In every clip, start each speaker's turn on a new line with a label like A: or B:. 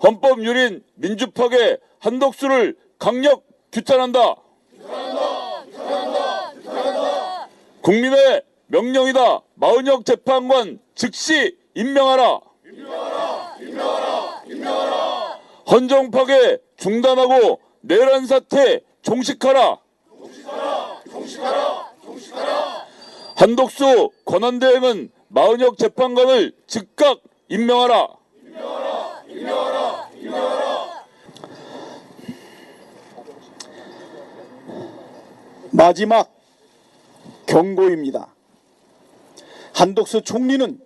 A: 헌법유린 민주파괴 한덕수를 강력 규탄한다. 국민의 명령이다. 마은혁 재판관 즉시 임명하라. 헌정파괴 중단하고 내란 사태 종식하라. 한덕수 권한대행은 마은혁 재판관을 즉각 임명하라.
B: 마지막 경고입니다. 한덕수 총리는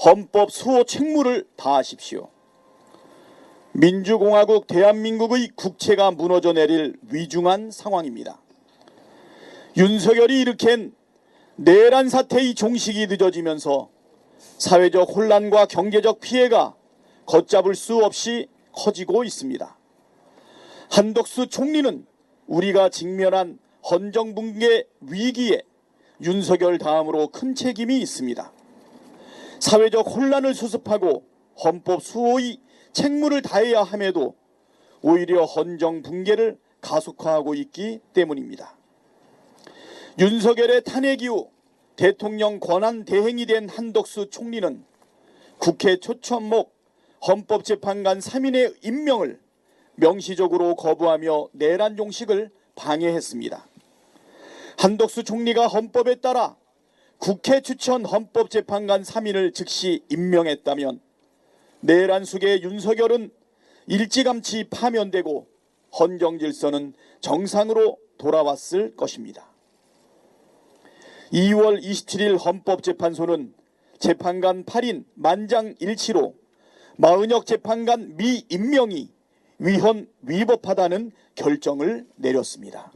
B: 헌법 수호 책무를 다하십시오. 민주공화국 대한민국의 국채가 무너져 내릴 위중한 상황입니다. 윤석열이 일으킨 내란 사태의 종식이 늦어지면서 사회적 혼란과 경제적 피해가 걷잡을 수 없이 커지고 있습니다. 한덕수 총리는 우리가 직면한 헌정붕괴 위기에 윤석열 다음으로 큰 책임이 있습니다. 사회적 혼란을 수습하고 헌법 수호의 책무를 다해야 함에도 오히려 헌정붕괴를 가속화하고 있기 때문입니다. 윤석열의 탄핵 이후 대통령 권한 대행이 된 한덕수 총리는 국회 초천목 헌법재판관 3인의 임명을 명시적으로 거부하며 내란 종식을 방해했습니다. 한덕수 총리가 헌법에 따라 국회 추천 헌법재판관 3인을 즉시 임명했다면 내란 속의 윤석열은 일찌감치 파면되고 헌정질서는 정상으로 돌아왔을 것입니다. 2월 27일 헌법재판소는 재판관 8인 만장일치로 마은혁 재판관 미임명이 위헌 위법하다는 결정을 내렸습니다.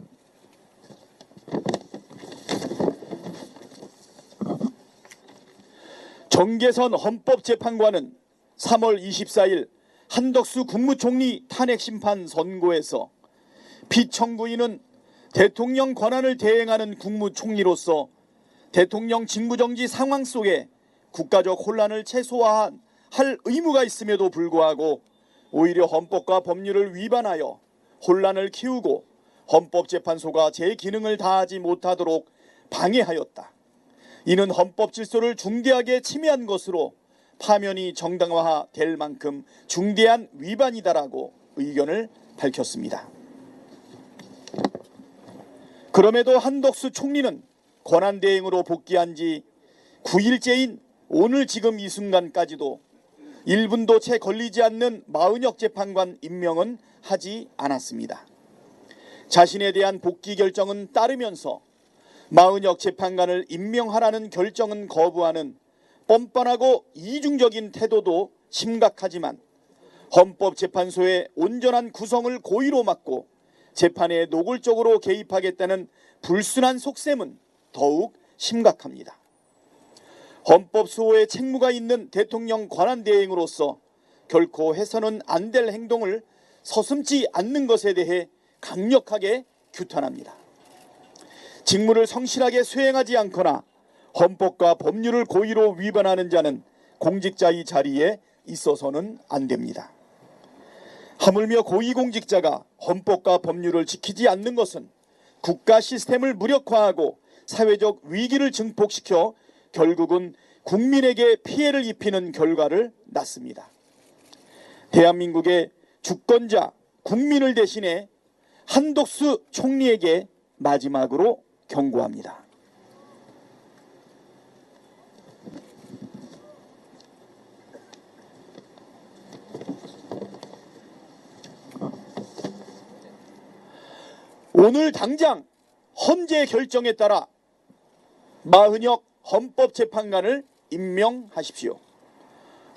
B: 정계선 헌법재판관은 3월 24일 한덕수 국무총리 탄핵심판 선고에서 피청구인은 대통령 권한을 대행하는 국무총리로서 대통령 직무정지 상황 속에 국가적 혼란을 최소화할 의무가 있음에도 불구하고 오히려 헌법과 법률을 위반하여 혼란을 키우고 헌법재판소가 제 기능을 다하지 못하도록 방해하였다. 이는 헌법 질서를 중대하게 침해한 것으로 파면이 정당화될 만큼 중대한 위반이다라고 의견을 밝혔습니다. 그럼에도 한덕수 총리는 권한대행으로 복귀한 지 9일째인 오늘 지금 이 순간까지도 1분도 채 걸리지 않는 마은혁 재판관 임명은 하지 않았습니다. 자신에 대한 복귀 결정은 따르면서 마은혁 재판관을 임명하라는 결정은 거부하는 뻔뻔하고 이중적인 태도도 심각하지만 헌법재판소의 온전한 구성을 고의로 막고 재판에 노골적으로 개입하겠다는 불순한 속셈은 더욱 심각합니다. 헌법 수호의 책무가 있는 대통령 권한대행으로서 결코 해서는 안 될 행동을 서슴지 않는 것에 대해 강력하게 규탄합니다. 직무를 성실하게 수행하지 않거나 헌법과 법률을 고의로 위반하는 자는 공직자의 자리에 있어서는 안 됩니다. 하물며 고위공직자가 헌법과 법률을 지키지 않는 것은 국가 시스템을 무력화하고 사회적 위기를 증폭시켜 결국은 국민에게 피해를 입히는 결과를 낳습니다. 대한민국의 주권자 국민을 대신해 한덕수 총리에게 마지막으로 경고합니다. 오늘 당장 헌재 결정에 따라 마은혁 헌법재판관을 임명하십시오.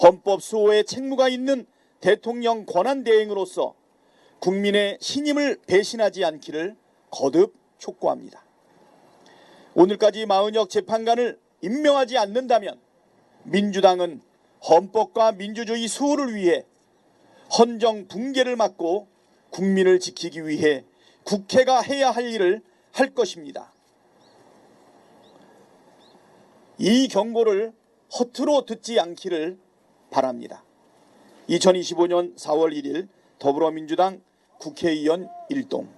B: 헌법 수호의 책무가 있는 대통령 권한대행으로서 국민의 신임을 배신하지 않기를 거듭 촉구합니다. 오늘까지 마은혁 재판관을 임명하지 않는다면 민주당은 헌법과 민주주의 수호를 위해 헌정 붕괴를 막고 국민을 지키기 위해 국회가 해야 할 일을 할 것입니다. 이 경고를 허투루 듣지 않기를 바랍니다. 2025년 4월 1일 더불어민주당 국회의원 일동.